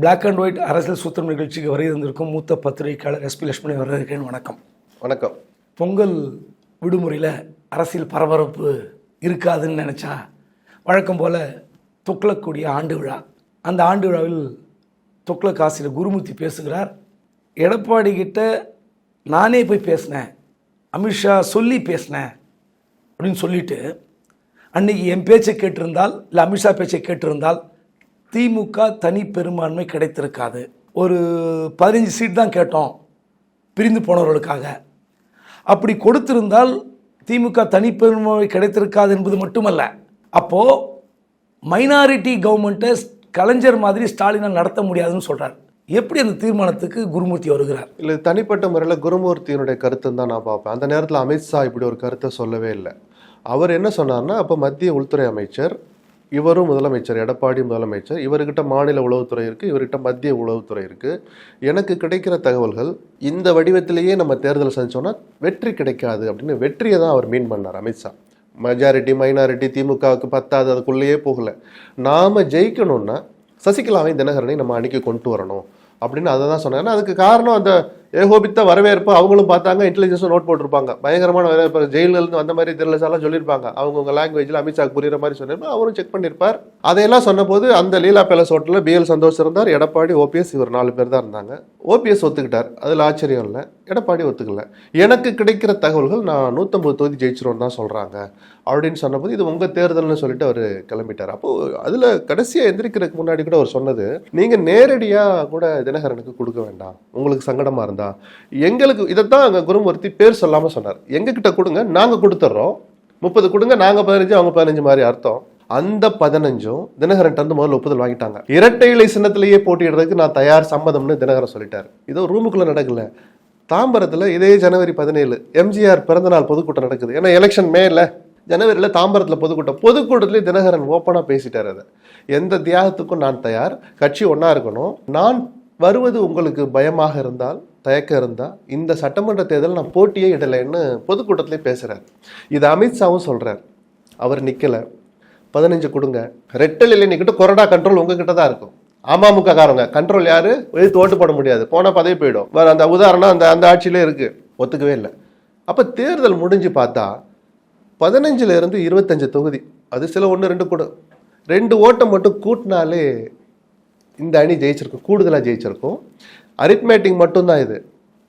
Black and white அரசியல் சூத்திரம் நிகழ்ச்சிக்கு வருகை தந்திருக்கும் மூத்த பத்திரிகையாளர் எஸ்பி லட்சுமணி வரவேற்கிறேன். வணக்கம். வணக்கம். பொங்கல் விடுமுறையில் அரசியல் பரபரப்பு இருக்காதுன்னு நினச்சா வழக்கம் போல் துக்ளக்கூடிய ஆண்டு விழா. அந்த ஆண்டு விழாவில் துக்ளக் ஆசிரியர் குருமூர்த்தி பேசுகிறார். எடப்பாடி கிட்ட நானே போய் பேசினேன், அமித்ஷா சொல்லி பேசினேன் அப்படின்னு சொல்லிட்டு, அன்றைக்கி என் பேச்சை கேட்டிருந்தால் இல்லை அமித்ஷா பேச்சை கேட்டிருந்தால் திமுக தனி பெரும்பான்மை கிடைத்திருக்காது. ஒரு 15 சீட் தான் கேட்டோம் பிரிந்து போனவர்களுக்காக. அப்படி கொடுத்திருந்தால் திமுக தனி பெரும்பான்மை கிடைத்திருக்காது என்பது மட்டுமல்ல, அப்போது மைனாரிட்டி கவர்மெண்ட்டை கலைஞர் மாதிரி ஸ்டாலினால் நடத்த முடியாதுன்னு சொல்கிறார். எப்படி அந்த தீர்மானத்துக்கு குருமூர்த்தி வருகிறார்? இல்லை, தனிப்பட்ட முறையில் குருமூர்த்தியினுடைய கருத்துன்னு தான் நான் பார்ப்பேன். அந்த நேரத்தில் அமித்ஷா இப்படி ஒரு கருத்தை சொல்லவே இல்லை. அவர் என்ன சொன்னார்னா, அப்போ மத்திய உள்துறை அமைச்சர், இவரும் முதலமைச்சர், எடப்பாடி முதலமைச்சர், இவர்கிட்ட மாநில உளவுத்துறை இருக்குது, இவர்கிட்ட மத்திய உளவுத்துறை இருக்குது. எனக்கு கிடைக்கிற தகவல்கள் இந்த வடிவத்திலேயே நம்ம தேர்தல் சந்திச்சோன்னா வெற்றி கிடைக்காது அப்படின்னு வெற்றியை தான் அவர் மீன் பண்ணார் அமித்ஷா. மெஜாரிட்டி மைனாரிட்டி திமுகவுக்கு பத்தாது, அதுக்குள்ளேயே போகலை. நாம் ஜெயிக்கணும்னா சசிகலாவையும் தினகரனையும் நம்ம அன்னைக்கு கொண்டு வரணும் அப்படின்னு அதை தான் சொன்னாங்க. அதுக்கு காரணம் அந்த ஏகோபித்த வரவேற்பு. அவங்களும் பார்த்தாங்க, இன்டெலிஜென்ஸும் நோட் போட்டிருப்பாங்க, பயங்கரமான வரவேற்பு. ஜெயிலிருந்து வந்த மாதிரி தெரியலசாலாம் சொல்லியிருப்பாங்க, அவங்கவுங்க லாங்குவேஜில் அமித்ஷாக்கு புரியுற மாதிரி சொல்லியிருப்பாங்க. அவரும் செக் பண்ணியிருப்பார். அதையெல்லாம் சொன்னபோது அந்த லீலா பேலஸ் ஹோட்டலில் BL சந்தோஷ் இருந்தார், எடப்பாடி, OPS, இவர் 4 பேர் தான் இருந்தாங்க. OPS ஒத்துக்கிட்டார், அதில் ஆச்சரியம் இல்லை. எடப்பாடி ஒத்துக்கல. எனக்கு கிடைக்கிற தகவல்கள் நான் 150 தொகுதி ஜெயிச்சிருவோம் தான் சொல்கிறாங்க அப்படின்னு சொன்னபோது, இது உங்கள் தேர்தல்னு சொல்லிட்டு அவர் கிளம்பிட்டார். அப்போது அதில் கடைசியாக எந்திரிக்கிறதுக்கு முன்னாடி கூட அவர் சொன்னது, நீங்கள் நேரடியாக கூட தினகரனுக்கு கொடுக்க வேண்டாம், உங்களுக்கு சங்கடமாக இருந்தா எங்களுக்கு. இதைத்தான் அங்கே குருமூர்த்தி பேர் சொல்லாமல் சொன்னார். எங்ககிட்ட கொடுங்க, நாங்கள் கொடுத்துட்றோம். 30 கொடுங்க, நாங்கள் 15, அவங்க 15 மாதிரி அர்த்தம். அந்த 15ம் தினகரன் வந்து முதல்ல ஒப்புதல் வாங்கிட்டாங்க. இரட்டை இலை சின்னத்திலேயே போட்டியிடுறதுக்கு நான் தயார், சம்மதம்னு தினகரன் சொல்லிட்டார். இதோ ரூமுக்குள்ளே நடக்கல, தாம்பரத்தில் இதே ஜனவரி 17 MGR பிறந்தநாள் பொதுக்கூட்டம் நடக்குது. ஏன்னா எலெக்ஷன் மேல, ஜனவரியில் தாம்பரத்தில் பொதுக்கூட்டத்திலே தினகரன் ஓப்பனாக பேசிட்டார். அதை எந்த தியாகத்துக்கும் நான் தயார், கட்சி ஒன்றா இருக்கணும், நான் வருவது உங்களுக்கு பயமாக இருந்தால், தயக்கம் இருந்தால் இந்த சட்டமன்ற தேர்தல் நான் போட்டியே இடலைன்னு பொதுக்கூட்டத்திலே பேசுகிறார். இது அமித்ஷாவும் சொல்கிறார். அவர் நிற்கலை, 15 கொடுங்க, ரெட்டல் இல்லை நிற்கிட்டு கொரோனா கண்ட்ரோல் உங்ககிட்ட தான் இருக்கும். அமமுக காரங்க கண்ட்ரோல் யாரு, எழுத்து ஓட்டு போட முடியாது, போனால் பதவி போயிடும். வேறு அந்த உதாரணம் அந்த ஆட்சியிலே இருக்குது. ஒத்துக்கவே இல்லை. அப்போ தேர்தல் முடிஞ்சு பார்த்தா 15ல் இருந்து 25 தொகுதி, அது சில 1-2 கூட 2 ஓட்டம் மட்டும் கூட்டினாலே இந்த அணி ஜெயிச்சிருக்கும், கூடுதலாக ஜெயிச்சிருக்கும். அரித்மேட்டிக் மட்டும்தான் இது.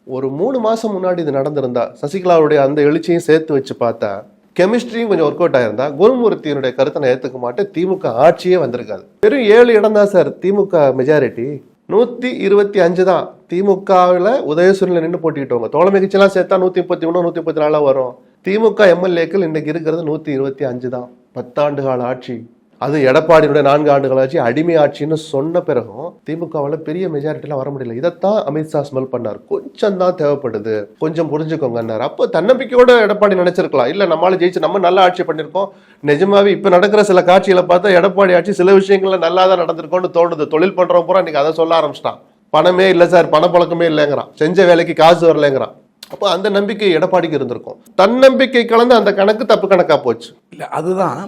ஒரு 3 மாதம் முன்னாடி இது நடந்திருந்தா, சசிகலாவுடைய அந்த எழுச்சியும் சேர்த்து வச்சு பார்த்தா, கெமிஸ்ட்ரியும் கொஞ்சம் ஒர்க் அவுட் ஆயிருந்தா, குருமூர்த்தியினுடைய கருத்தை நான் ஏற்றுக்க மாட்டேன், திமுக ஆட்சியே வந்திருக்காது. வெறும் 7 இடம் தான் சார் திமுக மெஜாரிட்டி, 125 தான். திமுகவில் உதயசூரியனில் நின்று போட்டிக்கிட்டவங்க தோழமை கட்சியெல்லாம் சேர்த்தா 133 134 வரும். திமுக MLAக்கள் இன்னைக்கு இருக்கிறது 125 தான். 10 ஆண்டு கால ஆட்சி, அது எடப்பாடியுடைய 4 ஆண்டுகள் ஆட்சி, அடிமை ஆட்சின்னு சொன்ன பிறகும் திமுகவில் பெரிய மெஜாரிட்டிலாம் வர முடியல. இதைத்தான் அமித்ஷா ஸ்மெல் பண்ணார். கொஞ்சம் தான் தேவைப்படுது, கொஞ்சம் புரிஞ்சுக்கோங்கன்னார். அப்போ தன்னம்பிக்கையோட எடப்பாடி நினைச்சிருக்கலாம், இல்லை நம்மளால ஜெயிச்சு நம்ம நல்ல ஆட்சி பண்ணியிருக்கோம். நிஜமாவே இப்போ நடக்கிற சில காட்சிகளை பார்த்தா எடப்பாடி ஆட்சி சில விஷயங்கள்ல நல்லா தான் நடந்திருக்கோன்னு தோணுது. தொழில் பண்றவங்க பூரா இன்னைக்கு அதை சொல்ல ஆரம்பிச்சிட்டான். பணமே இல்லை சார், பணப்பழக்கமே இல்லைங்கிறான், செஞ்ச வேலைக்கு காசு வரலைங்கிறான். அப்போ அந்த நம்பிக்கை எடப்பாடிக்கு இருந்திருக்கும். தன்னம்பிக்கை கலந்து அந்த கணக்கு தப்பு கணக்கா போச்சு. இல்லை, அதுதான்.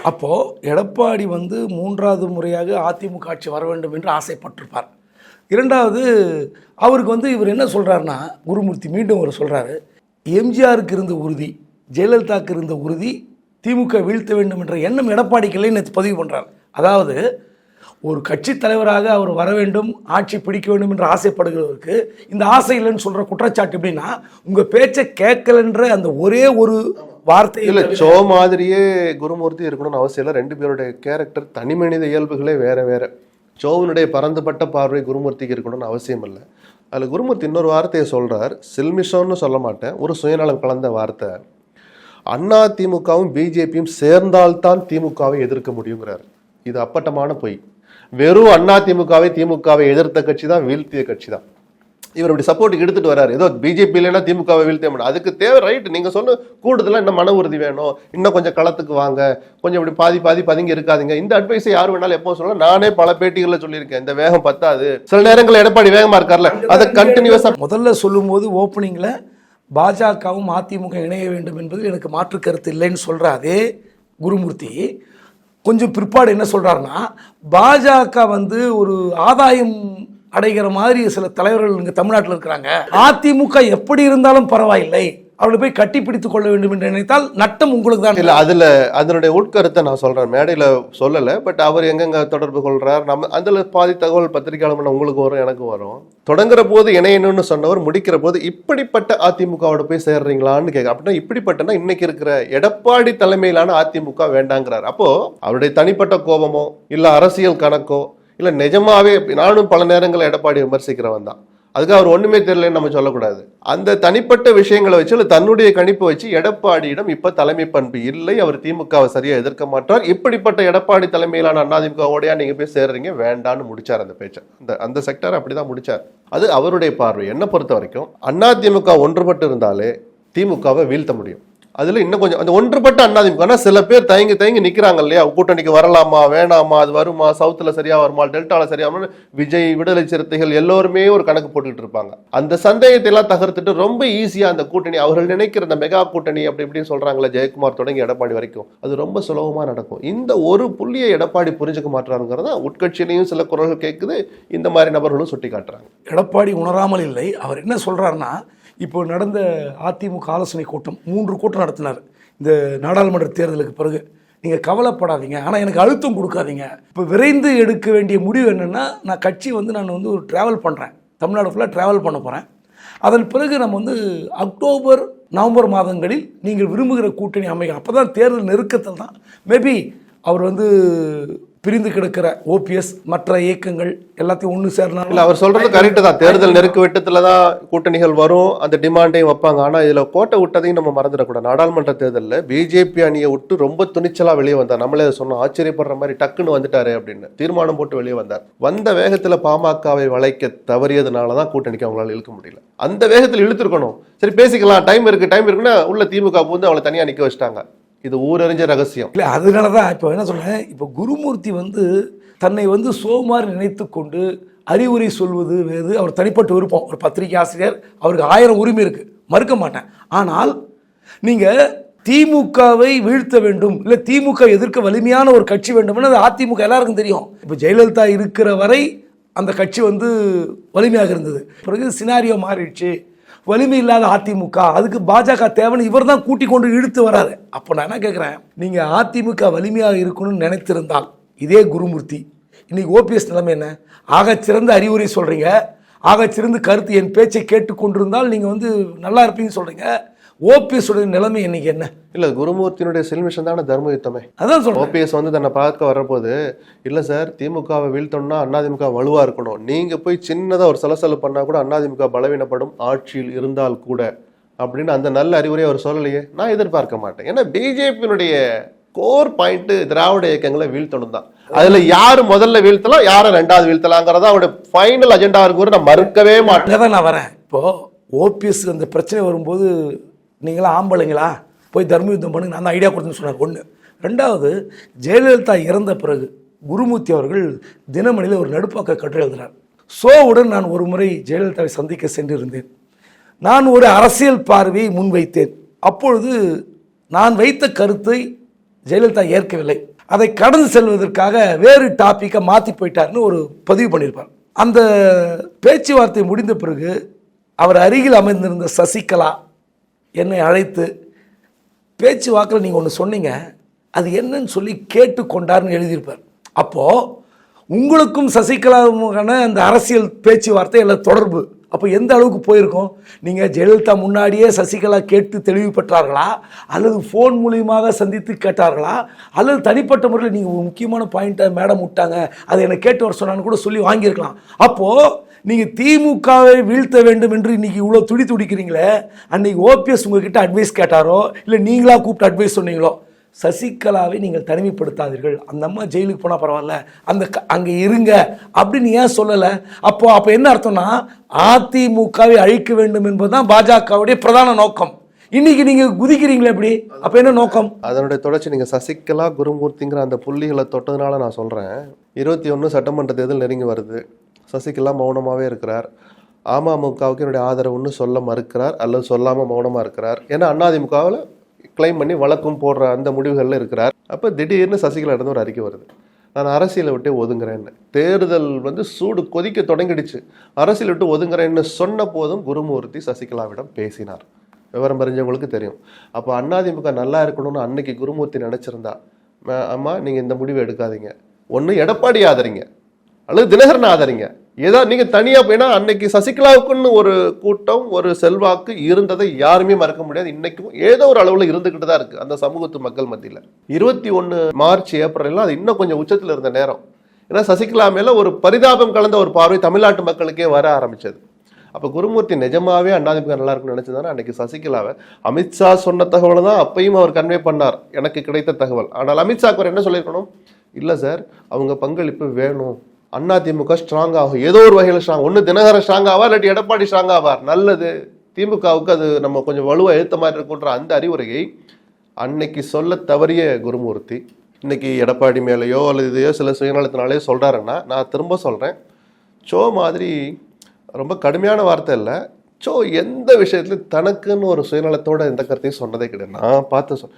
அப்போது எடப்பாடி 3வது முறையாக அதிமுக ஆட்சி வர வேண்டும் என்று ஆசைப்பட்டிருப்பார். 2வது அவருக்கு இவர் என்ன சொல்கிறாருன்னா, குருமூர்த்தி மீண்டும் அவர் சொல்கிறாரு, எம்ஜிஆருக்கு இருந்த உறுதி, ஜெயலலிதாவுக்கு இருந்த உறுதி, திமுக வீழ்த்த வேண்டும் என்ற எண்ணம் எடப்பாடிக்கு இல்லைன்னு பதிவு பண்ணுறார். அதாவது ஒரு கட்சி தலைவராக அவர் வர வேண்டும், ஆட்சி பிடிக்க வேண்டும் என்று ஆசைப்படுகிறவருக்கு இந்த ஆசை இல்லைன்னு சொல்கிற குற்றச்சாட்டு எப்படின்னா, உங்கள் பேச்சை கேட்கலன்ற அந்த ஒரே ஒரு வார்த்தை இல்லை. சோ மாதிரியே குருமூர்த்தி இருக்கணும்னு அவசியம் இல்லை. 2 பேருடைய கேரக்டர், தனி மனித இயல்புகளே வேற வேற. சோவனுடைய பறந்துபட்ட பார்வை குருமூர்த்திக்கு இருக்கணும்னு அவசியம் இல்லை. அதில் குருமூர்த்தி இன்னொரு வார்த்தையை சொல்கிறார், சில்மிஷம்னு சொல்ல மாட்டேன், ஒரு சுயநலம் கலந்த வார்த்தை. அண்ணா திமுகவும் பிஜேபியும் சேர்ந்தால்தான் திமுகவை எதிர்க்க முடியுங்கிறார். இது அப்பட்டமான பொய். வெறும் அண்ணா திமுகவை எதிர்த்த கட்சி தான் வீழ்த்திய கட்சி தான். இவர் இப்படி சப்போர்ட்டுக்கு எடுத்துட்டு வராரு. ஏதோ பிஜேபி இல்லைன்னா திமுகவை வீழ்த்த முடியும், அதுக்கு தேவை ரைட், நீங்க சொன்ன கூடுதலாக இன்னும் மன உறுதி வேணும், இன்னும் கொஞ்சம் களத்துக்கு வாங்க, கொஞ்சம் இப்படி பாதி பதுங்கி இருக்காதீங்க. இந்த அட்வைஸை யார் வேணாலும் எப்போ சொல்லலாம். நானே பல பேட்டிகளில் சொல்லியிருக்கேன், இந்த வேகம் பத்தாது. சில நேரங்களில் எடப்பாடி வேகமா இருக்கார்ல, அதை கண்டினியூஸா முதல்ல சொல்லும்போது ஓப்பனிங்ல பாஜகவும் அதிமுக இணைய வேண்டும் என்பது எனக்கு மாற்று கருத்து இல்லைன்னு சொல்ற அதே குருமூர்த்தி கொஞ்சம் பிற்பாடு என்ன சொல்கிறாருன்னா, பாஜக வந்து ஒரு ஆதாயம் அடைகிற மாதிரி சில தலைவர்கள் இங்கே தமிழ்நாட்டில் இருக்கிறாங்க. அதிமுக எப்படி இருந்தாலும் பரவாயில்லை, அவளை போய் கட்டி பிடித்துக் கொள்ள வேண்டும் என்று நினைத்தால் நட்டம் உங்களுக்கு தான். இல்ல அதனுடைய உட்கருத்தை நான் சொல்றேன், மேடையில சொல்லல. பட் அவர் எங்கெங்க தொடர்பு கொள்றார், நம்ம அதுல பாதி தகவல் பத்திரிகையாளர் உங்களுக்கு வரும், எனக்கும் வரும். தொடங்குற போது இணையணும்னு சொன்னவர் முடிக்கிற போது இப்படிப்பட்ட அதிமுகவோட போய் சேர்றீங்களான்னு கேட்க. அப்படின்னா இப்படிப்பட்டனா இன்னைக்கு இருக்கிற எடப்பாடி தலைமையிலான அதிமுக வேண்டாங்கிறார். அப்போ அவருடைய தனிப்பட்ட கோபமோ இல்ல அரசியல் கணக்கோ இல்ல நிஜமாவே, நானும் பல நேரங்கள் எடப்பாடி விமர்சிக்கிறவன் தான், அதுக்கு அவர் ஒண்ணுமே தெரியலன்னு நம்ம சொல்லக்கூடாது. அந்த தனிப்பட்ட விஷயங்களை வச்சு இல்லை தன்னுடைய கணிப்பை வச்சு எடப்பாடியிடம் இப்ப தலைமை பண்பு இல்லை, அவர் திமுகவை சரியா எதிர்க்க மாட்டார், இப்படிப்பட்ட எடப்பாடி தலைமையிலான அதிமுகவோடையா நீங்க போய் சேர்றீங்க, வேண்டான்னு முடிச்சார் அந்த பேச்சை. அந்த செக்டர் அப்படிதான் முடிச்சார். அது அவருடைய பார்வை. என்ன பொறுத்த வரைக்கும் அதிமுக ஒன்றுபட்டு இருந்தாலே திமுகவை வீழ்த்த முடியும். அதுல இன்னும் கொஞ்சம் அந்த ஒன்றுபட்ட அதிமுக, சில பேர் தயங்கி நிக்கிறாங்க இல்லையா, கூட்டணிக்கு வரலாமா வேணாமா, அது வருமா, சவுத்துல சரியா வருமா, டெல்டால சரியா வருமா, விஜய், விடுதலை சிறுத்தைகள் எல்லோருமே ஒரு கணக்கு போட்டுக்கிட்டு இருப்பாங்க. அந்த சந்தேகத்தை எல்லாம் தகர்த்துட்டு ரொம்ப ஈஸியா அந்த கூட்டணி, அவர்கள் நினைக்கிற அந்த மெகா கூட்டணி அப்படி இப்படின்னு சொல்றாங்களே, ஜெயக்குமார் தொடங்கி எடப்பாடி வரைக்கும், அது ரொம்ப சுலபமா நடக்கும். இந்த ஒரு புள்ளியை எடப்பாடி புரிஞ்சுக்க மாட்டாருங்கிறத உட்கட்சியிலையும் சில குரல்கள் கேட்குது, இந்த மாதிரி நபர்களும் சுட்டி காட்டுறாங்க. எடப்பாடி உணராமல் இல்லை. அவர் என்ன சொல்றாருன்னா, இப்போ நடந்த அதிமுக ஆலோசனை கூட்டம் 3 கூட்டம் நடத்தினார் இந்த நாடாளுமன்ற தேர்தலுக்கு பிறகு. நீங்கள் கவலைப்படாதீங்க, ஆனால் எனக்கு அழுத்தம் கொடுக்காதீங்க. இப்போ விரைந்து எடுக்க வேண்டிய முடிவு என்னென்னா, நான் கட்சி நான் ஒரு ட்ராவல் பண்ணுறேன், தமிழ்நாடு ஃபுல்லாக ட்ராவல் பண்ண போகிறேன். அதன் பிறகு நம்ம அக்டோபர் நவம்பர் மாதங்களில் நீங்கள் விரும்புகிற கூட்டணி அமைக்கும். அப்போ தான் தேர்தல் நெருக்கத்தில் தான் மேபி அவர் பிரிந்து கிடக்கிற ஓபிஎஸ் மற்ற இயக்கங்கள் எல்லாத்தையும் ஒன்று சேரலாம். இல்லை, அவர் சொல்றது கரெக்டு தான். தேர்தல் நெருக்க விட்டத்துல தான் கூட்டணிகள் வரும், அந்த டிமாண்டையும் வைப்பாங்க. ஆனால் இதில் கோட்டை விட்டதையும் நம்ம மறந்துடக்கூடாது. நாடாளுமன்ற தேர்தலில் பிஜேபி அணியை விட்டு ரொம்ப துணிச்சலாக வெளியே வந்தார். நம்மளே சொன்னோம், ஆச்சரியப்படுற மாதிரி டக்குன்னு வந்துட்டாரு அப்படின்னு தீர்மானம் போட்டு வெளியே வந்தார். வந்த வேகத்தில் பாமகவை வளைக்க தவறியதுனால தான் கூட்டணிக்கு அவங்களால இழுக்க முடியல. அந்த வேகத்தில் இழுத்துருக்கணும். சரி பேசிக்கலாம், டைம் இருக்குன்னா உள்ள திமுக பூந்து அவளை தனியாக நிற்க வச்சிட்டாங்க. இது ஊரறிஞ்ச ரகசியம் இல்லை. அதனால தான் இப்போ என்ன சொல்றேன், இப்போ குருமூர்த்தி தன்னை சோமார் நினைத்து கொண்டு அறிவுரை சொல்வது வேறு, அவர் தனிப்பட்ட விருப்பம். ஒரு பத்திரிகை ஆசிரியர், அவருக்கு 1000 உரிமை இருக்கு, மறுக்க மாட்டேன். ஆனால் நீங்கள் திமுகவை வீழ்த்த வேண்டும், இல்லை திமுக எதிர்க்க வலிமையான ஒரு கட்சி வேண்டும்னு அது அதிமுக எல்லாருக்கும் தெரியும். இப்போ ஜெயலலிதா இருக்கிற வரை அந்த கட்சி வலிமையாக இருந்தது. பிறகு சினாரியோ மாறிடுச்சு, வலிமை இல்லாத அதிமுக, அதுக்கு பாஜக தேவைன்னு இவர் தான் கூட்டி கொண்டு இழுத்து வராரு. அப்போ நான் என்ன கேட்குறேன், நீங்கள் அதிமுக வலிமையாக இருக்கணும்னு நினைத்திருந்தால் இதே குருமூர்த்தி, இன்னைக்கு ஓபிஎஸ் நிலைமை என்ன? ஆகச்சிறந்த அறிவுரை சொல்கிறீங்க, ஆகச்சிறந்த கருத்து, என் பேச்சை கேட்டுக்கொண்டிருந்தால் நீங்கள் நல்லா இருப்பீங்கன்னு சொல்கிறீங்க. ஓபிஎஸ் உடைய நிலைமை இன்னைக்கு என்ன? இல்ல, குருமூர்த்தியினுடைய செல்மிஷன் தானே தர்ம யுத்தமே. அதான் சொல்றேன். ஓபிஎஸ் தன்னை பார்க்க வரப்போது, இல்ல சார் திமுகவை வீழ்த்தோம்னா அதிமுக வலுவா இருக்கணும், நீங்க போய் சின்னதா ஒரு சலசல பண்ணா கூட அதிமுக பலவீனப்படும், ஆட்சியில் இருந்தால் கூட அப்படின்னு அந்த நல்ல அறிவுரையை அவர் சொல்லலையே. நான் எதிர்பார்க்க மாட்டேன். ஏன்னா பிஜேபியினுடைய கோர் பாயிண்ட் திராவிட இயக்கங்களை வீழ்த்தணும் தான். அதுல யாரு முதல்ல வீழ்த்தலாம், யாரை 2வது வீழ்த்தலாங்கிறதா அவருடைய ஃபைனல் அஜெண்டா இருக்கு, நான் மறுக்கவே மாட்டேன். நான் வரேன். இப்போ ஓபிஎஸ் அந்த பிரச்சனை வரும்போது நீங்களா ஆம்பளைங்களா போய் தர்ம யுத்தம் பண்ணுங்க, நான் ஐடியா கொடுத்துன்னு சொன்னார். 1. 2வது, ஜெயலலிதா இறந்த பிறகு குருமூர்த்தி அவர்கள் தினமணியில் ஒரு நடுப்பாக்க கட்டுரை எழுதினார். சோவுடன் நான் ஒரு முறை ஜெயலலிதாவை சந்திக்க சென்றிருந்தேன். நான் ஒரு அரசியல் பார்வையை முன்வைத்தேன். அப்பொழுது நான் வைத்த கருத்தை ஜெயலலிதா ஏற்கவில்லை, அதை கடந்து செல்வதற்காக வேறு டாப்பிக்கை மாற்றி போயிட்டார்னு ஒரு பதிவு பண்ணியிருப்பார். அந்த பேச்சுவார்த்தை முடிந்த பிறகு அவர் அருகில் அமைந்திருந்த சசிகலா என்னை அழைத்து, பேச்சுவாக்கில் நீங்கள் ஒன்று சொன்னீங்க, அது என்னன்னு சொல்லி கேட்டுக்கொண்டார்னு எழுதியிருப்பார். அப்போது உங்களுக்கும் சசிகலாவுக்கான அந்த அரசியல் பேச்சுவார்த்தை எல்லாம் தொடர்பு அப்போ எந்த அளவுக்கு போயிருக்கும்? நீங்கள் ஜெயலலிதா முன்னாடியே சசிகலா கேட்டு தெளிவு பெற்றார்களா, அல்லது ஃபோன் மூலியமாக சந்தித்து கேட்டார்களா, அல்லது தனிப்பட்ட முறையில் நீங்கள் ஒரு முக்கியமான பாயிண்ட்டை மேடம் விட்டாங்க, அதை என்னை கேட்டு வர சொன்னான்னு கூட சொல்லி வாங்கியிருக்கலாம். அப்போது நீங்கள் திமுகவை வீழ்த்த வேண்டும் என்று இன்னைக்கு இவ்வளோ துடிக்கிறீங்களே, அன்னைக்கு ஓபிஎஸ் உங்ககிட்ட அட்வைஸ் கேட்டாரோ இல்லை நீங்களாக கூப்பிட்டு அட்வைஸ் சொன்னீங்களோ? சசிகலாவை நீங்கள் தனிமைப்படுத்தாதீர்கள், அந்த அம்மா ஜெயிலுக்கு போனால் பரவாயில்ல, அங்கே இருங்க அப்படின்னு ஏன் சொல்லலை? அப்போ என்ன அர்த்தம்னா, அதிமுகவை அழிக்க வேண்டும் என்பதுதான் பாஜகவுடைய பிரதான நோக்கம். இன்னைக்கு நீங்க குதிக்கிறீங்களே எப்படி? அப்ப என்ன நோக்கம்? அதனுடைய தொடர்ச்சி நீங்க சசிகலா குருமூர்த்திங்கிற அந்த புள்ளிகளை தொட்டதுனால நான் சொல்றேன். 21 சட்டமன்ற தேர்தல் நெருங்கி வருது. சசிகலா மௌனமாவே இருக்கிறார். அமமுகவுக்கு என்னுடைய ஆதரவுன்னு சொல்ல மறுக்கிறார், அல்லது சொல்லாம மௌனமா இருக்கிறார். ஏன்னா அதிமுகவில் கிளைம் பண்ணி வழக்கும் போடுற அந்த முடிவுகளில் இருக்கிறார். அப்போ திடீர்னு சசிகலா இருந்து ஒரு அறிக்கை வருது, நான் அரசியலை விட்டு ஒதுங்குறேன்னு. தேர்தல் சூடு கொதிக்க தொடங்கிடுச்சு, அரசியல் விட்டு ஒதுங்குறேன்னு சொன்ன போதும் குருமூர்த்தி சசிகலாவிடம் பேசினார். விவரம் தெரிஞ்சவங்களுக்கு தெரியும். அப்போ அதிமுக நல்லா இருக்கணும்னு அன்னைக்கு குருமூர்த்தி நினைச்சிருந்தா, அம்மா நீங்க இந்த முடிவை எடுக்காதீங்க, ஒன்று எடப்பாடி ஆதரிங்க அல்லது தினகரன் ஆதரிங்க, ஏதோ நீங்க தனியா போயினா. அன்னைக்கு சசிகலாவுக்குன்னு ஒரு கூட்டம், ஒரு செல்வாக்கு இருந்ததை யாருமே மறக்க முடியாது. இன்னைக்கும் ஏதோ ஒரு அளவுல இருந்துகிட்டு தான் இருக்கு அந்த சமூகத்து மக்கள் மத்தியில். 21 மார்ச் ஏப்ரல் அது இன்னும் கொஞ்சம் உச்சத்தில் இருந்த நேரம். ஏன்னா சசிகலா மேல ஒரு பரிதாபம் கலந்த ஒரு பார்வை தமிழ்நாட்டு மக்களுக்கே வர ஆரம்பிச்சது. அப்ப குருமூர்த்தி நிஜமாவே அதிமுக நல்லா இருக்குன்னு நினைச்சதானே அன்னைக்கு சசிகலாவை அமித்ஷா சொன்ன தகவலை தான் அப்பையும் அவர் கன்வே பண்ணார், எனக்கு கிடைத்த தகவல். ஆனால் அமித்ஷாக்கு அவர் என்ன சொல்லியிருக்கணும், இல்ல சார் அவங்க பங்களிப்பு வேணும், அதிமுக ஸ்ட்ராங் ஆகும், ஏதோ ஒரு வகையில் ஸ்ட்ராங், ஒன்று தினகரன் ஸ்ட்ராங் ஆவார், இல்லாட்டி எடப்பாடி ஸ்ட்ராங் ஆவார், நல்லது, திமுகவுக்கு அது நம்ம கொஞ்சம் வலுவா எழுத்த மாதிரி இருக்குன்ற அந்த அறிவுரையை அன்னைக்கு சொல்ல தவறிய குருமூர்த்தி இன்னைக்கு எடப்பாடி மேலேயோ அல்லது இதையோ சில சுயநலத்தினாலேயோ சொல்றாருன்னா, நான் திரும்ப சொல்றேன், சோ மாதிரி ரொம்ப கடுமையான வார்த்தை இல்லை, சோ எந்த விஷயத்துலையும் தனக்குன்னு ஒரு சுயநலத்தோட எந்த கருத்தையும் சொன்னதே கிடையாது. நான் பார்த்து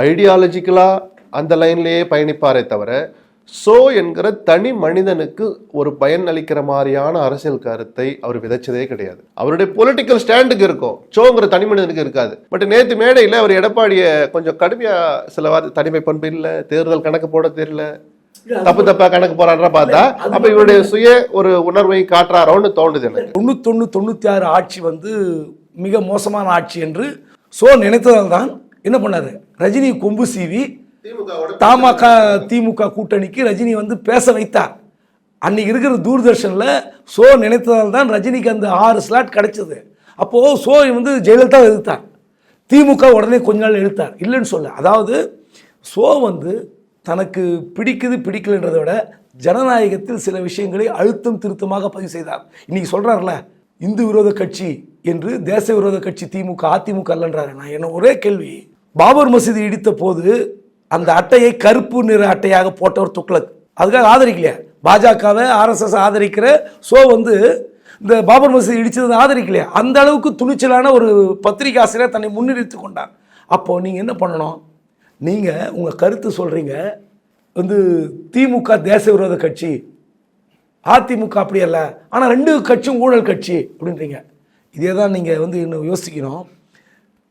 ஐடியாலஜிக்கலா அந்த லைன்லயே பயணிப்பாரே தவிர சோ என்கிற தனி மனிதனுக்கு ஒரு பயன் அளிக்கிற மாதிரியான அரசியல் கருத்தை அவர் விதைச்சதே கிடையாது. அவருடைய பொலிட்டிக்கல் ஸ்டாண்டுக்கு இருக்கும், சோங்கிற தனி மனிதனுக்கு இருக்காது. பட் நேற்று மேடையில் அவர் எடப்பாடியை கொஞ்சம் கடுமையா சில தனிமை பண்பு இல்லை, தேர்தல் கணக்கு போட தெரியல, தப்பா கணக்கு போறாருன்னா பார்த்தா அப்ப இவருடைய சுய ஒரு உணர்வை காட்டுறாரோன்னு தோணுது எனக்கு. 91, 96 ஆட்சி மிக மோசமான ஆட்சி என்று சோ நினைத்ததால் தான் என்ன பண்ணாரு, ரஜினி கொம்பு சீவி திமுக கூட்டணிக்கு ரஜினி பேச வைத்தார். அன்னைக்கு இருக்கிற தூர்தர்ஷன்ல சோ நினைத்ததால் தான் ரஜினிக்கு அந்த 6 ஸ்லாட் கிடைச்சது. அப்போ சோ ஜெயலலிதா எதிர்த்தார், திமுக உடனே கொஞ்ச நாள் எழுத்தார், இல்லைன்னு சொல்ல. அதாவது சோ தனக்கு பிடிக்குது பிடிக்கலன்றதை விட ஜனநாயகத்தில் சில விஷயங்களை அழுத்தம் திருத்தமாக பதிவு செய்தார். இன்னைக்கு சொல்றாருல இந்து விரோத கட்சி என்று, தேச விரோத கட்சி திமுக, அதிமுக அல்லன்றாரு. நான் என்ன ஒரே கேள்வி, பாபர் மசூதி இடித்த போது அந்த அட்டையை கருப்பு நிற அட்டையாக போட்டவர் துக்ளக், அதுக்காக ஆதரிக்கலையா? பாஜகவை ஆர்எஸ்எஸ் ஆதரிக்கிற சோ இந்த பாபர் மசூதி இடிச்சதை ஆதரிக்கலையா? அந்த அளவுக்கு துணிச்சலான ஒரு பத்திரிகை ஆசிரியர் தன்னை முன்னிறுத்தி கொண்டார். அப்போ நீங்க என்ன பண்ணணும், நீங்க உங்க கருத்து சொல்றீங்க திமுக தேச விரோத கட்சி, அதிமுக அப்படி அல்ல, ஆனால் 2 கட்சியும் ஊழல் கட்சி அப்படின்றீங்க. இதே தான் நீங்கள் இன்னும் யோசிக்கணும்.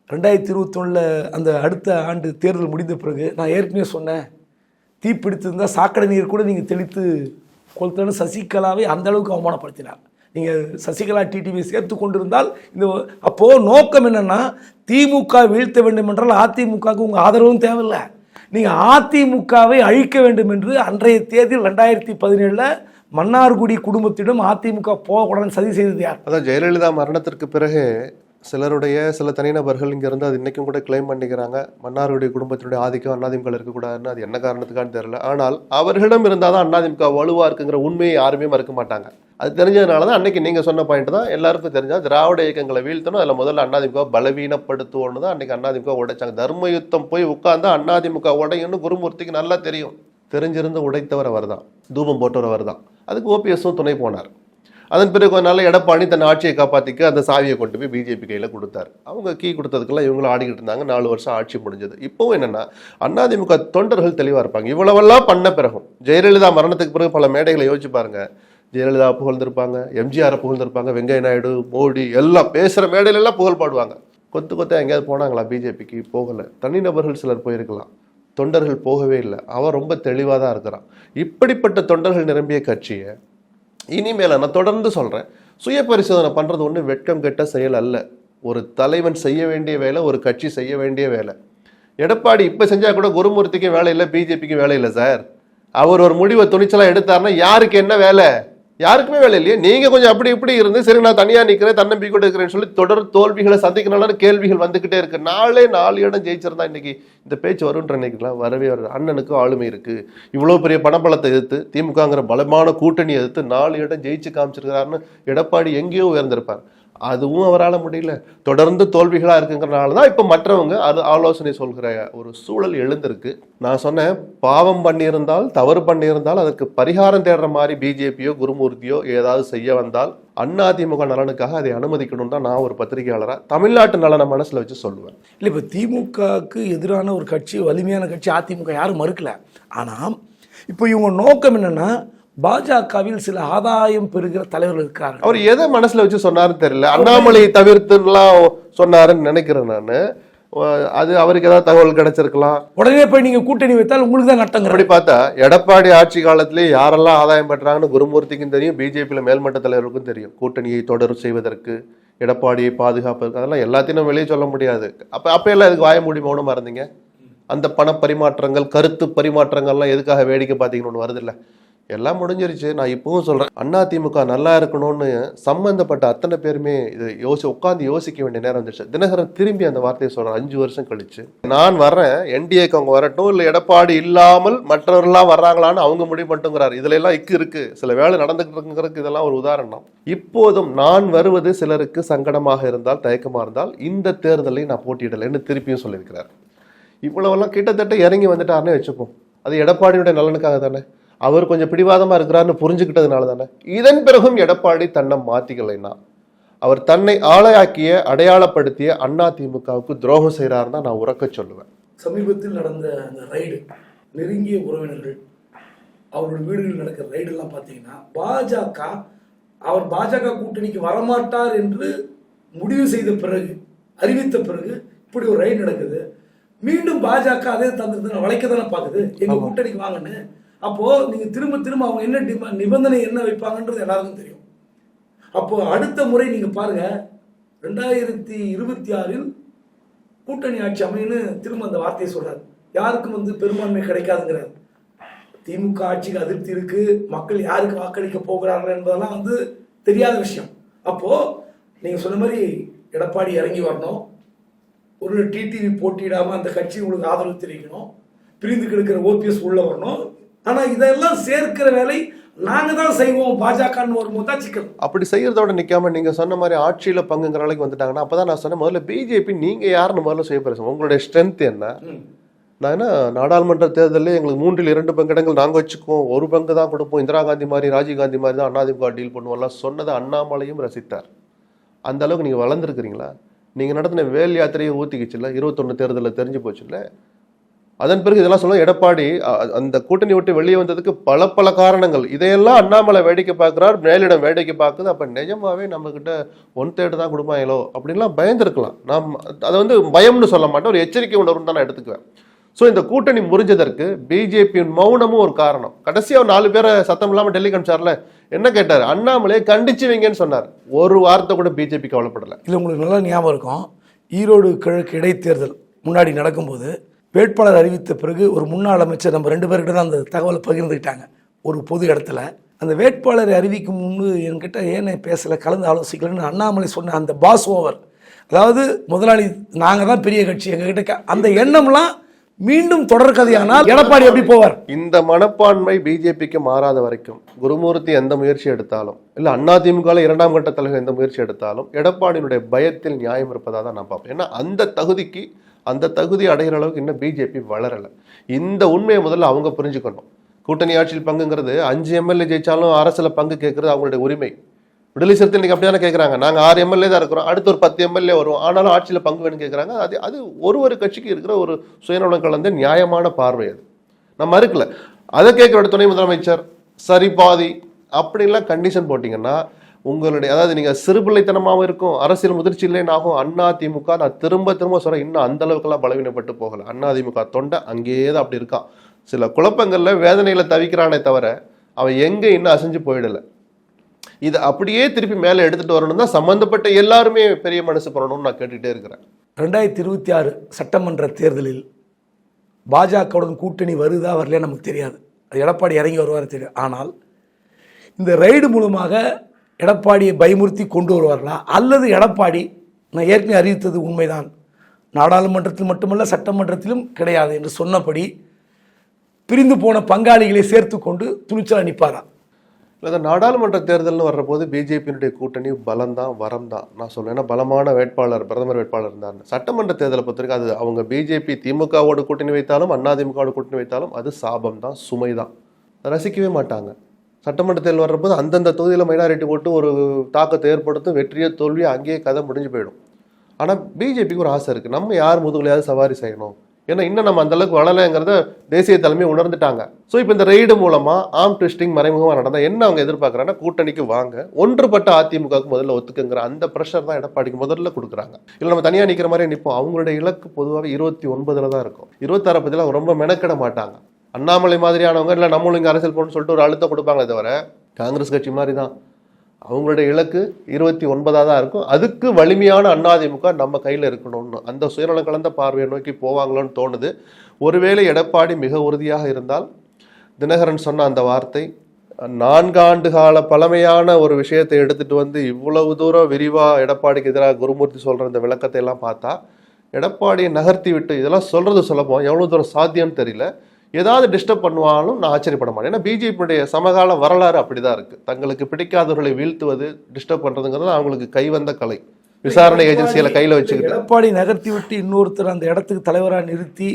2021 அந்த அடுத்த ஆண்டு தேர்தல் முடிந்த பிறகு நான் ஏற்கனவே சொன்னேன், தீப்பிடித்திருந்தால் சாக்கடை நீர் கூட நீங்கள் தெளித்து கொளுத்தன்னு சசிகலாவை அந்த அளவுக்கு அவமானப்படுத்தினார். நீங்கள் சசிகலா டிடிவி சேர்த்து கொண்டிருந்தால் அப்போது நோக்கம் என்னென்னா, திமுக வீழ்த்த வேண்டும் என்றால் அதிமுகவுக்கு உங்கள் ஆதரவும் தேவையில்லை, நீங்கள் அதிமுகவை அழிக்க வேண்டும் என்று அன்றைய தேதியில் 2017 மன்னார்குடி குடும்பத்திடம் அதிமுக போகக்கூடாதுன்னு சதி செய்தது யார்? அதான் ஜெயலலிதா மரணத்திற்கு பிறகு சில தனிநபர்கள் இங்கிருந்து அது இன்னைக்கும் கூட கிளைம் பண்ணிக்கிறாங்க, மன்னார்குடி குடும்பத்தினுடைய ஆதிக்கம் அதிமுக இருக்கக்கூடாதுன்னு. அது என்ன காரணத்துக்கான்னு தெரியல. ஆனால் அவர்களிடம் இருந்தால் தான் அதிமுக வலுவா இருக்குங்கிற உண்மையை யாருமே மறுக்க மாட்டாங்க. அது தெரிஞ்சதுனால தான் அன்னைக்கு நீங்க சொன்ன பாயிண்ட் தான் எல்லாருக்கும் தெரிஞ்சா, திராவிட இயக்கங்களை வீழ்த்தணும், அதில் முதல்ல அதிமுக பலவீனப்படுத்துவோன்னு தான் அன்னைக்கு அதிமுக உடைச்சாங்க. தர்ம யுத்தம் போய் உட்கார்ந்தா அதிமுக உடையுன்னு குருமூர்த்திக்கு நல்லா தெரியும். தெரிஞ்சிருந்து உடைத்தவர் அவர் தான், தூபம் போட்டவர் அவர் தான். அதுக்கு ஓபிஎஸும் துணை போனார். அதன் பிறகு கொஞ்ச நாள் எடப்பாடி தன் ஆட்சியை காப்பாற்றிக்க அந்த சாவியை கொண்டு போய் பிஜேபி கையில் கொடுத்தாரு. அவங்க கீ கொடுத்ததுக்கெல்லாம் இவங்களும் ஆடிக்கிட்டு இருந்தாங்க. 4 வருஷம் ஆட்சி முடிஞ்சது. இப்போவும் என்னன்னா, அதிமுக தொண்டர்கள் தெளிவாக இருப்பாங்க. இவ்வளவெல்லாம் பண்ண பிறகும், ஜெயலலிதா மரணத்துக்கு பிறகு பல மேடைகளை யோசிச்சு பாருங்க, ஜெயலலிதா புகழ்ந்திருப்பாங்க, எம்ஜிஆரை புகழ்ந்திருப்பாங்க, வெங்கைய நாயுடு, மோடி எல்லாம் பேசுகிற மேடையிலெல்லாம் புகழ் பாடுவாங்க. கொத்தா எங்கேயாவது போனாங்களா பிஜேபிக்கு? போகலை. தனிநபர்கள் சிலர் போயிருக்கலாம், தொண்டர்கள் போகவே இல்லை. அவன் ரொம்ப தெளிவாக தான் இருக்கிறான். இப்படிப்பட்ட தொண்டர்கள் நிரம்பிய கட்சியை இனிமேல நான் தொடர்ந்து சொல்றேன், சுய பரிசோதனை பண்றது ஒண்ணு வெட்கம் கெட்ட செயல் அல்ல. ஒரு தலைவன் செய்ய வேண்டிய வேலை, ஒரு கட்சி செய்ய வேண்டிய வேலை. எடப்பாடி இப்ப செஞ்சா கூட குருமூர்த்திக்கு வேலை இல்லை, பிஜேபிக்கு வேலை இல்லை சார். அவர் ஒரு முடிவை துணிச்சலா எடுத்தாருன்னா யாருக்கு என்ன வேலை? யாருக்குமே வேலை இல்லையே. நீங்க கொஞ்சம் அப்படி இப்படி இருந்து, சரி நான் தனியா நிக்கிறேன், தன்னம்பிக்கை இருக்கிறேன்னு சொல்லி தொடர் தோல்விகளை சந்திக்கணும்னு கேள்விகள் வந்துகிட்டே இருக்கு. 4 இடம் ஜெயிச்சிருந்தா இன்னைக்கு இந்த பேச்சு வரும்ன்ற நினைக்கலாம். வரவே வருது. அண்ணனுக்கு ஆளுமை இருக்கு, இவ்வளவு பெரிய பணபலத்தை எதிர்த்து, திமுகங்கிற பலமான கூட்டணி எதிர்த்து 4 இடம் ஜெயிச்சு காமிச்சிருக்கிறாருன்னு எடப்பாடி எங்கேயோ உயர்ந்திருப்பார். அதுவும் அவரால் முடியல. தொடர்ந்து தோல்விகளாக இருக்குங்கிறனால தான் இப்போ மற்றவங்க அது ஆலோசனை சொல்கிற ஒரு சூழல் எழுந்திருக்கு. நான் சொன்னேன், பாவம் பண்ணியிருந்தால், தவறு பண்ணியிருந்தால் அதற்கு பரிகாரம் தேடுற மாதிரி பிஜேபியோ குருமூர்த்தியோ ஏதாவது செய்ய வந்தால் அதிமுக நலனுக்காக அதை அனுமதிக்கணும் தான் நான் ஒரு பத்திரிகையாளராக தமிழ்நாட்டு நலனை மனசில் வச்சு சொல்லுவேன். இல்லை, இப்போ திமுகவுக்கு எதிரான ஒரு கட்சி, வலிமையான கட்சி அதிமுக யாரும் மறுக்கல. ஆனால் இப்போ இவங்க நோக்கம் என்னன்னா, பாஜகவில் சில ஆதாயம் பெறுகிற தலைவர்கள் இருக்காரு. அவர் எதை மனசுல வச்சு சொன்னாருன்னு தெரியல. அண்ணாமலையை தவிர்த்துலாம் சொன்னாருன்னு நினைக்கிறேன் நான். அது அவருக்கு ஏதாவது தகவல் கிடைச்சிருக்கலாம். உடனே போய் நீங்க கூட்டணி வைத்தால் உங்களுக்கு தான் நட்டங்க. அப்படி பார்த்தா எடப்பாடி ஆட்சி காலத்திலே யாரெல்லாம் ஆதாயம் பெற்றாங்கன்னு குருமூர்த்திக்கும் தெரியும், பிஜேபியில மேல்மட்ட தலைவருக்கும் தெரியும். கூட்டணியை தொடர் செய்வதற்கு, எடப்பாடியை பாதுகாப்பதற்கு, அதெல்லாம் எல்லாத்தையும் வெளியே சொல்ல முடியாது. அப்ப எல்லாம் எதுக்கு வாய மூடி மௌனமா இருந்தீங்க? அந்த பண பரிமாற்றங்கள், கருத்து பரிமாற்றங்கள்லாம் எதுக்காக வேடிக்கை பார்த்தீங்கன்னு வருது இல்லை? எல்லாம் முடிஞ்சிருச்சு. நான் இப்பவும் சொல்றேன், அதிமுக நல்லா இருக்கணும்னு சம்பந்தப்பட்ட அத்தனை பேருமே இது உட்காந்து யோசிக்க வேண்டிய நேரம் வந்துருச்சு. தினகரன் திரும்பி அந்த வார்த்தையை சொல்றேன் 5 வருஷம் கழிச்சு. நான் வர்றேன், என்டிஏக்கு அவங்க வரட்டும், இல்லை எடப்பாடி இல்லாமல் மற்றவர்கள்லாம் வர்றாங்களான்னு அவங்க முடிவு பண்ணிட்டுங்கிறாரு. இதுல எல்லாம் இருக்கு, சில வேலை நடந்துகிட்டு இருக்குங்கிறதுக்கு இதெல்லாம் ஒரு உதாரணம். இப்போதும் நான் வருவது சிலருக்கு சங்கடமாக இருந்தால், தயக்கமா இருந்தால், இந்த தேர்தலை நான் போட்டியிடலைன்னு திருப்பியும் சொல்லியிருக்கிறார். இவ்வளவெல்லாம் கிட்டத்தட்ட இறங்கி வந்துட்டாருன்னு வச்சுப்போம். அது எடப்பாடியுடைய நலனுக்காக தானே, அவர் கொஞ்சம் பிடிவாதமா இருக்கிறாருன்னு புரிஞ்சுக்கிட்டதுனால தானே. இதன் பிறகும் எடப்பாடி தன்னை மாத்திக்கலைன்னா, அவர் தன்னை ஆளையாக்கிய, அடையாளப்படுத்திய அதிமுகவுக்கு துரோகம் செய்யறாருன்னா நான் உறக்க சொல்லுவேன். சமீபத்தில் நடந்த அந்த ரைடு, நெருங்கிய உறவினர்கள் அவருடைய வீடுகளில் நடக்கிற ரைடு எல்லாம் பார்த்தீங்கன்னா, அவர் பாஜக கூட்டணிக்கு வரமாட்டார் என்று முடிவு செய்த பிறகு, அறிவித்த பிறகு இப்படி ஒரு ரைடு நடக்குது. மீண்டும் பாஜக அதே தந்திரத்தை வளைக்க தானே பார்க்குது, எங்க கூட்டணிக்கு வாங்கன்னு. அப்போ நீங்க திரும்ப திரும்ப அவங்க என்ன நிபந்தனை என்ன வைப்பாங்கன்றது எல்லாருக்கும் தெரியும். அப்போ அடுத்த முறை நீங்க பாருங்க, 2026 கூட்டணி ஆட்சி அமைன்னு திரும்ப அந்த வார்த்தையை சொல்றாரு. யாருக்கும் பெரும்பான்மை கிடைக்காதுங்கிறார். திமுக ஆட்சிக்கு அதிருப்தி இருக்கு, மக்கள் யாருக்கு வாக்களிக்க போகிறார்கள் என்பதெல்லாம் தெரியாத விஷயம். அப்போ நீங்க சொன்ன மாதிரி எடப்பாடி இறங்கி வரணும், ஒரு டிடிவி போட்டியிடாம அந்த கட்சி உங்களுக்கு ஆதரவு தெரிவிக்கணும், பிரிந்து கிடக்கிற ஓபிஎஸ் உள்ள வரணும். ஆனா இதெல்லாம் சேர்க்கிற வேலை நாங்க தான் செய்வோம் பாஜகன்னு வரும்போது தான் சிக்கல். அப்படி செய்யறதோட நிக்காம நீங்க சொன்ன மாதிரி ஆட்சியில பங்குங்கிற அளவுக்கு வந்துட்டாங்கன்னா, அப்பதான் நான் சொன்ன முதல்ல பிஜேபி நீங்க யாருன்னு முதல்ல செய்ய பேசுங்க. உங்களுடைய ஸ்ட்ரென்த் என்ன? நான் என்ன, நாடாளுமன்ற தேர்தலில் எங்களுக்கு 3/2 பங்கிடங்கள் நாங்கள் வச்சுக்குவோம், 1 பங்கு தான் கொடுப்போம், இந்திரா காந்தி மாதிரி ராஜீவ் காந்தி மாதிரி தான் அதிமுக டீல் பண்ணுவோம்லாம் சொன்னதை அண்ணாமலையும் ரசித்தார். அந்த அளவுக்கு நீங்க வளர்ந்துருக்கிறீங்களா? நீங்க நடத்தின வேல் யாத்திரையை ஊத்திக்கிச்சுல, 21 தேர்தலில் தெரிஞ்சு போச்சுல்ல. அதன் பிறகு இதெல்லாம் சொல்ல, எடப்பாடி அந்த கூட்டணி விட்டு வெளியே வந்ததுக்கு பல காரணங்கள். இதையெல்லாம் அண்ணாமலை வேடிக்கை பார்க்கிறார், மேலிடம் வேடிக்கை பார்க்குது. அப்ப நிஜமாவே நம்ம கிட்ட 1/3 தான் கொடுப்பாங்களோ அப்படின்லாம் பயந்துருக்கலாம். நாம் அதை பயம்னு சொல்ல மாட்டேன், ஒரு எச்சரிக்கை உணர்வுன்னு தான் நான் எடுத்துக்குவேன். ஸோ இந்த கூட்டணி முறிஞ்சதற்கு பிஜேபியின் மௌனமும் ஒரு காரணம். கடைசியாக 4 பேரை சத்தம் இல்லாமல் டெல்லிக்கு அனுப்பிச்சார்ல, என்ன கேட்டார்? அண்ணாமலையை கண்டிச்சு வைங்கன்னு சொன்னார். ஒரு வார்த்தை கூட பிஜேபி கவலைப்படலை. இல்லை, உங்களுக்கு நல்லா ஞாபகம் இருக்கும், ஈரோடு கிழக்கு இடைத்தேர்தல் முன்னாடி நடக்கும்போது வேட்பாளர் அறிவித்த பிறகு ஒரு முன்னாள் அமைச்சர் நம்ம 2 பேர்கிட்ட தான் அந்த தகவலை பகிர்ந்துக்கிட்டாங்க ஒரு பொது இடத்துல. அந்த வேட்பாளரை அறிவிக்கும் முன்பு என்கிட்ட ஏன் பேசலை, கலந்து ஆலோசிக்கலன்னு அண்ணாமலை சொன்ன அந்த பாஸ் ஓவர், அதாவது முதலாளி நாங்கள் தான் பெரிய கட்சி எங்ககிட்ட, அந்த எண்ணம்லாம் மீண்டும் தொடர் கதையானால் எடப்பாடி எப்படி போவார்? இந்த மனப்பான்மை பிஜேபிக்கு மாறாத வரைக்கும், குருமூர்த்தி எந்த முயற்சி எடுத்தாலும், இல்லை அதிமுக 2ஆம் கட்ட தலைவர் எந்த முயற்சி எடுத்தாலும், எடப்பாடியினுடைய பயத்தில் நியாயம் இருப்பதாக தான் நான் பார்ப்பேன். ஏன்னா அந்த தகுதி அடைகிற அளவுக்கு இன்னும் பிஜேபி வளரலை. இந்த உண்மையை முதல்ல அவங்க புரிஞ்சுக்கணும். கூட்டணி ஆட்சியில் பங்குங்கிறது 5 எம்எல்ஏ ஜெயிச்சாலும் அரசுல பங்கு கேட்கறது அவங்களுடைய உரிமை. விடுதலை சிறுத்தை இன்னைக்கு அப்படியான கேட்குறாங்க, நாங்கள் 6 எம்எல்ஏ தான் இருக்கிறோம், அடுத்து ஒரு 10 எம்எல்ஏ வரும், ஆனாலும் ஆட்சியில் பங்கு வேணும்னு கேட்குறாங்க. அது ஒரு கட்சிக்கு இருக்கிற ஒரு சுயநலம் கலந்த நியாயமான பார்வை. அது நம்ம மறுக்கல. அதை கேட்குற துணை முதலமைச்சர் சரி பாதி அப்படின்லாம் கண்டிஷன் போட்டிங்கன்னா உங்களுடைய, அதாவது நீங்கள் சிறுபிள்ளைத்தனமாகவும் இருக்கும், அரசியல் முதிர்ச்சி இல்லைன்னு ஆகும். அதிமுக நான் திரும்ப சொல்கிறேன், இன்னும் அந்த அளவுக்குலாம் பலவீனப்பட்டு போகலை. அதிமுக தொண்டை அங்கேயே தான் அப்படி இருக்கான். சில குழப்பங்களில் வேதனையில் தவிக்கிறானே தவிர அவன் எங்கே இன்னும் அசைஞ்சு போயிடலை. இது அப்படியே திருப்பி மேலே எடுத்துட்டு வரணும் தான் சம்பந்தப்பட்ட எல்லாருமே பெரிய மனசு பண்ணணும்னு நான் கேட்டுக்கிட்டே இருக்கிறேன். 2026 சட்டமன்ற தேர்தலில் பாஜகவுடன் கூட்டணி வருதா வரலையா நமக்கு தெரியாது, அது எடப்பாடி இறங்கி வருவார் தெரியும். ஆனால் இந்த ரைடு மூலமாக எடப்பாடியை பயமுறுத்தி கொண்டு வருவார்களா, அல்லது எடப்பாடி நான் ஏற்கனவே அறிவித்தது உண்மைதான், நாடாளுமன்றத்தில் மட்டுமல்ல சட்டமன்றத்திலும் கிடையாது என்று சொன்னபடி பிரிந்து போன பங்காளிகளை சேர்த்து கொண்டு துணிச்சலாக நிற்பாரா? இந்த நாடாளுமன்ற தேர்தல்னு வர்றபோது பிஜேபியினுடைய கூட்டணி பலம் தான், வரம் தான் நான் சொல்லுவேன். ஏன்னா பலமான வேட்பாளர், பிரதமர் வேட்பாளர் இருந்தார். சட்டமன்ற தேர்தலை பொறுத்த வரைக்கும் அது அவங்க பிஜேபி திமுகவோட கூட்டணி வைத்தாலும் அதிமுகவோட கூட்டணி வைத்தாலும் அது சாபம் தான், சுமை தான், ரசிக்கவே மாட்டாங்க. சட்டமன்ற தேர்தல் வர்றபோது அந்தந்த தொகுதியில் மைனாரிட்டி ஓட்டு ஒரு தாக்கத்தை ஏற்படுத்தும், வெற்றியோ தோல்வியோ அங்கேயே கதை முடிஞ்சு போயிடும். ஆனால் பிஜேபிக்கு ஒரு ஆசை இருக்குது, நம்ம யார் முதுகுலையாவது சவாரி செய்யணும். ஏன்னா இன்னும் நம்ம அந்தளவுக்கு வளரலைங்கிறத தேசிய தலைமை உணர்ந்துட்டாங்க. ஸோ இப்போ இந்த ரெய்டு மூலமாக ஆர்ம் ட்விஸ்டிங் மறைமுகமாக நடந்தால் என்ன அவங்க எதிர்பார்க்குறாங்கன்னா, கூட்டணிக்கு வாங்க, ஒன்றுபட்ட அதிமுகவுக்கு முதல்ல ஒத்துக்குங்கிற அந்த ப்ரெஷர் தான் எடப்பாடிக்கு முதல்ல கொடுக்குறாங்க. இல்லை நம்ம தனியாக நிற்கிற மாதிரி நிற்போம். அவங்களுடைய இலக்கு பொதுவாக 29 தான் இருக்கும். 26 பற்றிலாம் ரொம்ப மெனக்கிட மாட்டாங்க. அண்ணாமலை மாதிரியானவங்க இல்லை நம்மளும் இங்கே அரசியல் போகணும்னு சொல்லிட்டு ஒரு அழுத்தம் கொடுப்பாங்களே தவிர, காங்கிரஸ் கட்சி மாதிரி தான் அவங்களுடைய இலக்கு 29 தான் இருக்கும். அதுக்கு வலிமையான அதிமுக நம்ம கையில் இருக்கணும்னு அந்த சுயநலம் கலந்த பார்வையை நோக்கி போவாங்களோன்னு தோணுது. ஒருவேளை எடப்பாடி மிக உறுதியாக இருந்தால், தினகரன் சொன்ன அந்த வார்த்தை 4 ஆண்டு கால பழமையான ஒரு விஷயத்தை எடுத்துட்டு வந்து இவ்வளவு தூரம் விரிவாக எடப்பாடிக்கு எதிராக குருமூர்த்தி சொல்கிற இந்த விளக்கத்தை எல்லாம் பார்த்தா, எடப்பாடியை நகர்த்தி விட்டு இதெல்லாம் சொல்கிறது சொல்லப்போம் எவ்வளோ தூரம் சாத்தியம்னு தெரியல. ஏதாவது டிஸ்டர்ப் பண்ணுவாலும் நான் ஆச்சரியப்பட மாட்டேன். ஏன்னா பிஜேபியுடைய சமகால வரலாறு அப்படிதான் இருக்கு. தங்களுக்கு பிடிக்காதவர்களை வீழ்த்துவது, டிஸ்டர்ப் பண்றதுங்கிறது அவங்களுக்கு கைவந்த கலை. விசாரணை ஏஜென்சியில கையில வச்சுக்கிட்டு எடப்பாடி நகர்த்தி விட்டு இன்னொருத்தர் அந்த இடத்துக்கு தலைவராக நிறுத்தி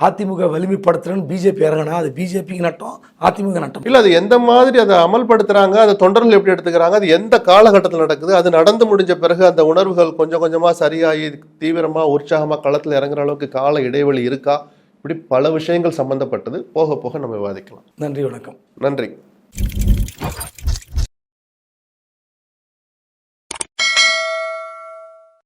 அதிமுக வலிமைப்படுத்துறேன்னு பிஜேபி இறங்கினா அது பிஜேபிக்கு நட்டம், அதிமுக நட்டம் இல்ல. அது எந்த மாதிரி அதை அமல்படுத்துறாங்க, அதை தொண்டர்கள் எப்படி எடுத்துக்கிறாங்க, அது எந்த காலகட்டத்தில் நடக்குது, அது நடந்து முடிஞ்ச பிறகு அந்த உணர்வுகள் கொஞ்சம் கொஞ்சமா சரியாகி தீவிரமா உற்சாகமா களத்தில் இறங்குற அளவுக்கு கால இடைவெளி இருக்கா, இப்படி பல விஷயங்கள் சம்பந்தப்பட்டது. போக போக நம்ம விவாதிக்கலாம். நன்றி, வணக்கம். நன்றி.